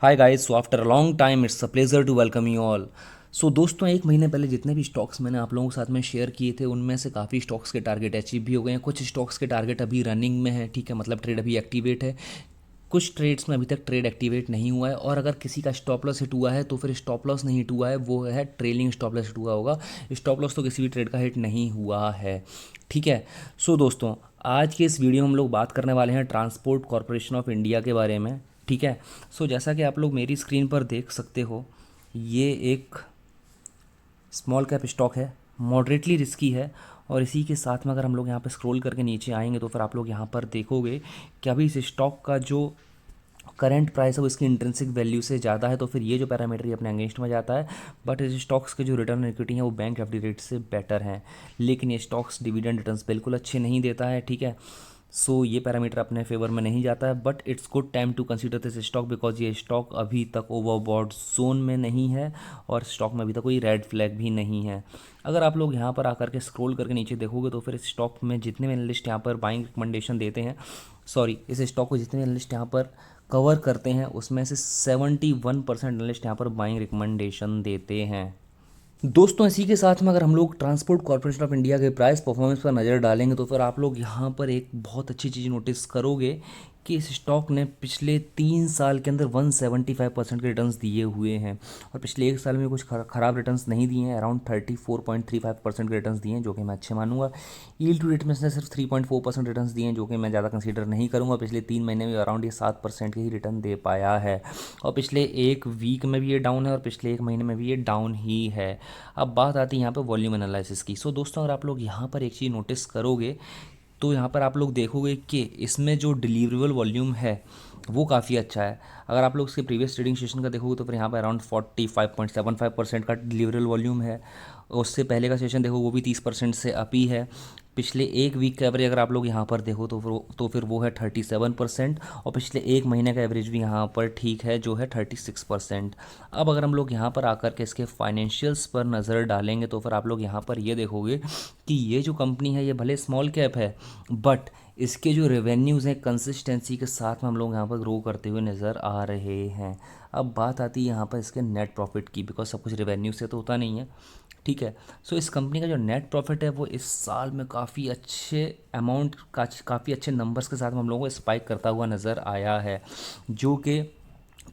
Hi guys, so after a long time it's a pleasure to welcome you all. So दोस्तों, एक महीने पहले जितने भी स्टॉक्स मैंने आप लोगों के साथ में शेयर किए थे उनमें से काफ़ी स्टॉक्स के टारगेट अचीव भी हो गए हैं। कुछ स्टॉक्स के टारगेट अभी रनिंग में है, ठीक है, मतलब ट्रेड अभी एक्टिवेट है। कुछ ट्रेड्स में अभी तक ट्रेड एक्टिवेट नहीं हुआ है, और अगर किसी का स्टॉप लॉस हिट हुआ है तो फिर स्टॉप लॉस नहीं हिट हुआ है, वो है ट्रेलिंग स्टॉप लॉस हिट हुआ होगा। स्टॉप लॉस तो किसी भी ट्रेड का हिट नहीं हुआ है, ठीक है। सो दोस्तों, आज के इस वीडियो में हम लोग बात करने वाले हैं ट्रांसपोर्ट कॉरपोरेशन ऑफ इंडिया के बारे में, ठीक है। सो जैसा कि आप लोग मेरी स्क्रीन पर देख सकते हो, ये एक स्मॉल कैप स्टॉक है, मॉडरेटली रिस्की है। और इसी के साथ में अगर हम लोग यहाँ पर स्क्रॉल करके नीचे आएंगे तो फिर आप लोग यहाँ पर देखोगे कि अभी इस स्टॉक का जो करंट प्राइस है वो इसकी इंट्रिंसिक वैल्यू से ज़्यादा है, तो फिर ये जो पैरामीटर ये अपने अगेंस्ट में जाता है। बट इस स्टॉक्स के जो रिटर्न इक्विटी है वो बैंक एफडी रेट से बेटर हैं, लेकिन ये स्टॉक्स डिविडेंड रिटर्न्स बिल्कुल अच्छे नहीं देता है, ठीक है। सो ये पैरामीटर अपने फेवर में नहीं जाता है, but it's good time to consider this stock because ये स्टॉक अभी तक ओवरबॉट जोन में नहीं है, और स्टॉक में अभी तक कोई रेड फ्लैग भी नहीं है। अगर आप लोग यहाँ पर आकर के स्क्रॉल करके नीचे देखोगे तो फिर इस स्टॉक में जितने भी एनालिस्ट यहाँ पर बाइंग रिकमेंडेशन देते हैं, सॉरी, इस स्टॉक को जितने भी एनालिस्ट यहाँ पर कवर करते हैं उसमें से 71% एनालिस्ट यहाँ पर बाइंग रिकमेंडेशन देते हैं। दोस्तों, इसी के साथ में अगर हम लोग ट्रांसपोर्ट कॉर्पोरेशन ऑफ इंडिया के प्राइस परफॉर्मेंस पर नज़र डालेंगे तो फिर आप लोग यहाँ पर एक बहुत अच्छी चीज़ नोटिस करोगे कि इस स्टॉक ने पिछले 3 साल के अंदर 175% के रिटर्न्स दिए हुए हैं, और पिछले एक साल में कुछ खराब रिटर्न्स नहीं दिए हैं। अराउंड 34.35% के रिटर्न्स दिए हैं, जो कि मैं अच्छे मानूंगा। यील्ड टू डेट में इसने सिर्फ 3.4% रिटर्न्स दिए हैं, जो कि मैं ज़्यादा कंसीडर नहीं करूँगा। पिछले 3 महीने में अराउंड ये 7% के ही रिटर्न दे पाया है, और पिछले एक वीक में भी ये डाउन है, और पिछले एक महीने में भी ये डाउन ही है। अब बात आती है यहाँ पे वॉल्यूम एनालिसिस की। सो दोस्तों, अगर आप लोग यहाँ पर एक चीज़ नोटिस करोगे तो यहाँ पर आप लोग देखोगे कि इसमें जो डिलीवरेबल वॉल्यूम है वो काफ़ी अच्छा है। अगर आप लोग इसके प्रीवियस ट्रेडिंग सेशन का देखोगे तो फिर यहाँ पर अराउंड 45.75% का डिलीवरेबल वॉल्यूम है। उससे पहले का सेशन देखो वो भी 30% से अप ही है। पिछले एक वीक का एवरेज अगर आप लोग यहाँ पर देखो तो फिर वो है 37%, और पिछले एक महीने का एवरेज भी यहाँ पर ठीक है, जो है 36%। अब अगर हम लोग यहाँ पर आकर के इसके फाइनेंशियल्स पर नज़र डालेंगे तो फिर आप लोग यहाँ पर ये देखोगे कि ये जो कंपनी है ये भले स्मॉल कैप है, बट इसके जो रेवेन्यूज़ हैं कंसिस्टेंसी के साथ में हम लोग यहाँ पर ग्रो करते हुए नज़र आ रहे हैं। अब बात आती है यहाँ पर इसके नेट प्रॉफिट की, बिकॉज सब कुछ रेवेन्यू से तो होता नहीं है, ठीक है। सो इस कंपनी का जो नेट प्रॉफिट है वो इस साल में काफ़ी अच्छे अमाउंट का काफ़ी अच्छे नंबर्स के साथ हम लोगों को स्पाइक करता हुआ नज़र आया है, जो कि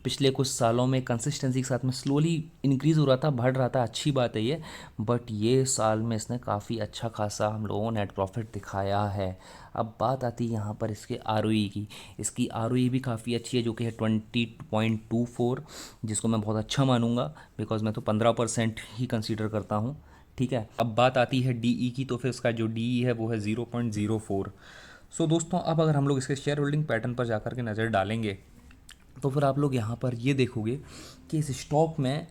पिछले कुछ सालों में कंसिस्टेंसी के साथ में स्लोली इंक्रीज़ हो रहा था, बढ़ रहा था, अच्छी बात है ये। बट ये साल में इसने काफ़ी अच्छा खासा हम लोगों को नेट प्रॉफिट दिखाया है। अब बात आती है यहाँ पर इसके आरओई की। इसकी आरओई भी काफ़ी अच्छी है, जो कि है 20.24, जिसको मैं बहुत अच्छा मानूंगा, बिकॉज मैं तो 15% ही कंसीडर करता हूँ, ठीक है। अब बात आती है डीई की, तो फिर इसका जो डीई है वो है 0.04। सो दोस्तों, अब अगर हम लोग इसके शेयर होल्डिंग पैटर्न पर जाकर के नज़र डालेंगे तो फिर आप लोग यहाँ पर ये देखोगे कि इस स्टॉक में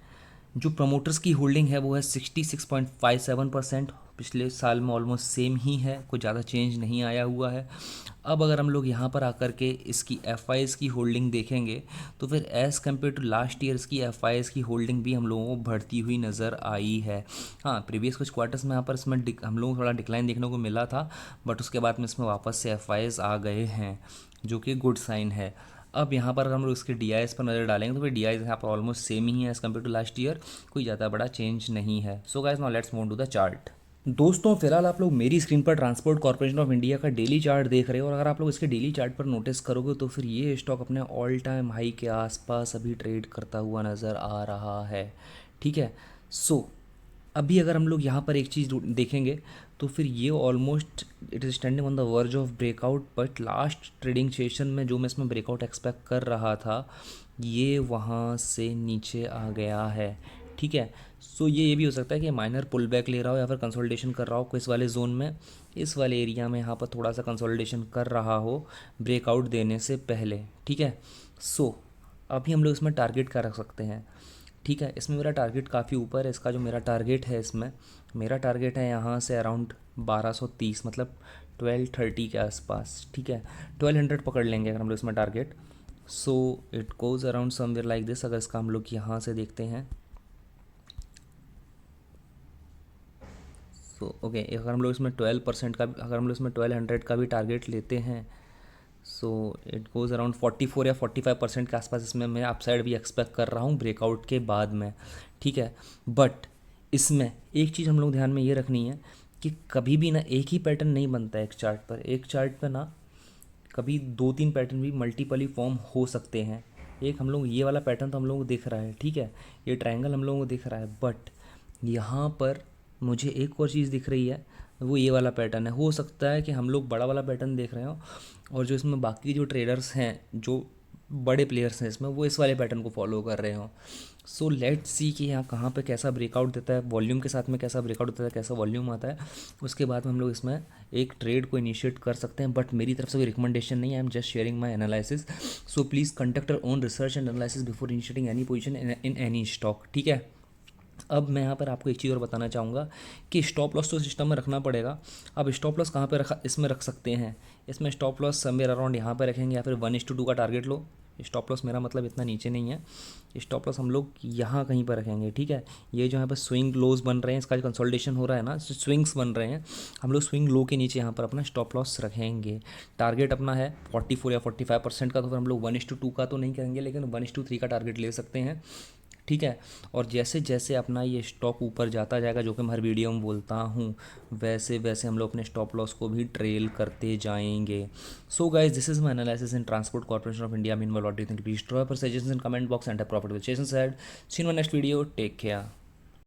जो प्रमोटर्स की होल्डिंग है वो है 66.57%। पिछले साल में ऑलमोस्ट सेम ही है, कोई ज़्यादा चेंज नहीं आया हुआ है। अब अगर हम लोग यहाँ पर आकर के इसकी एफ की होल्डिंग देखेंगे तो फिर as compare to last year इसकी एफ की होल्डिंग भी हम लोगों को बढ़ती हुई नज़र आई है। हाँ, प्रीवियस कुछ क्वार्टर्स में यहाँ पर इसमें हम लोगों को थोड़ा डिक्लाइन देखने को मिला था, बट उसके बाद में इसमें वापस से एफ आ गए हैं, जो कि गुड साइन है। अब यहाँ पर हम लोग इसके डी पर नज़र डालेंगे तो फिर डी यहाँ पर ऑलमोस्ट सेम ही है as compare to last year, कोई ज़्यादा बड़ा चेंज नहीं है। So guys, now let's move to the chart. दोस्तों, फिलहाल आप लोग मेरी स्क्रीन पर ट्रांसपोर्ट कॉर्पोरेशन ऑफ इंडिया का डेली चार्ट देख रहे हो, और अगर आप लोग इसके डेली चार्ट पर नोटिस करोगे तो फिर ये स्टॉक अपने ऑल टाइम हाई के आसपास अभी ट्रेड करता हुआ नज़र आ रहा है, ठीक है। सो अभी अगर हम लोग यहाँ पर एक चीज़ देखेंगे तो फिर ये almost it is standing on the verge of breakout, but last trading session में जो मैं इसमें ब्रेकआउट एक्सपेक्ट कर रहा था ये वहाँ से नीचे आ गया है, ठीक है। सो ये भी हो सकता है कि माइनर पुल बैक ले रहा हो या फिर कंसोलिडेशन कर रहा हो किस वाले जोन में, इस वाले एरिया में यहाँ पर थोड़ा सा कंसोलिडेशन कर रहा हो ब्रेकआउट देने से पहले, ठीक है। सो अभी हम लोग इसमें टारगेट क्या रख सकते हैं, ठीक है। इसमें मेरा टारगेट काफ़ी ऊपर है, इसका जो मेरा टारगेट है इसमें मेरा टारगेट है यहाँ से अराउंड 1230, मतलब 1230 के आसपास, ठीक है। 1200 पकड़ लेंगे अगर हम लोग इसमें target. So it goes around somewhere like this. अगर इसका हम लोग यहाँ से देखते हैं, सो ओके, अगर हम लोग इसमें 12% का, अगर हम लोग इसमें 1200 का भी टारगेट लेते हैं सो इट गोज़ अराउंड 44 या 45% के आसपास इसमें मैं अपसाइड भी एक्सपेक्ट कर रहा हूँ ब्रेकआउट के बाद में, ठीक है। बट इसमें एक चीज़ हम लोग ध्यान में ये रखनी है कि कभी भी ना एक ही पैटर्न नहीं बनता है एक चार्ट पर। एक चार्ट पर ना कभी दो तीन पैटर्न भी मल्टीपली फॉर्म हो सकते हैं। एक हम लोग ये वाला पैटर्न तो हम लोगों को दिख रहा है, ठीक है, ये ट्रायंगल हम लोगों को दिख रहा है, बट यहाँ पर मुझे एक और चीज़ दिख रही है, वो ये वाला पैटर्न है। हो सकता है कि हम लोग बड़ा वाला पैटर्न देख रहे हो और जो इसमें बाकी जो ट्रेडर्स हैं, जो बड़े प्लेयर्स हैं इसमें, वो इस वाले पैटर्न को फॉलो कर रहे हो। सो लेट्स सी कि यहाँ कहाँ पे कैसा ब्रेकआउट देता है, वॉल्यूम के साथ में कैसा ब्रेकआउट देता है, कैसा वॉल्यूम आता है, उसके बाद में हम लोग इसमें एक ट्रेड को इनिशिएट कर सकते हैं। बट मेरी तरफ से कोई रिकमेंडेशन नहीं है, I am just sharing my analysis. So please conduct your own research and analysis before initiating any position in any stock, ठीक है। अब मैं यहाँ पर आपको एक चीज़ और बताना चाहूँगा कि स्टॉप लॉस तो सिस्टम में रखना पड़ेगा। अब स्टॉप लॉस कहाँ पे रखा, इसमें रख सकते हैं, इसमें स्टॉप लॉस समवेयर अराउंड यहाँ पे रखेंगे, या फिर 1:2 का टारगेट लो। स्टॉप लॉस मेरा मतलब इतना नीचे नहीं है, स्टॉप लॉस हम लोग यहाँ कहीं पर रखेंगे, ठीक है। ये जो यहाँ पर स्विंग लोज बन रहे हैं, इसका जो कंसोलिडेशन हो रहा है ना, स्विंग्स बन रहे हैं, हम लोग स्विंग लो के नीचे यहाँ पर अपना स्टॉप लॉस रखेंगे। टारगेट अपना है 44 या 45% का, तो फिर हम लोग 1:2 का तो नहीं करेंगे, लेकिन 1:3 का टारगेट ले सकते हैं, ठीक है। और जैसे जैसे अपना ये स्टॉक ऊपर जाता जाएगा, जो कि मैं हर वीडियो में बोलता हूँ, वैसे वैसे हम लोग अपने स्टॉप लॉस को भी ट्रेल करते जाएंगे। So guys, this is my analysis in Transport Corporation of India. Meanwhile what do you think? Please draw your suggestions in comment box and property suggestions add. See you in my next video, take care.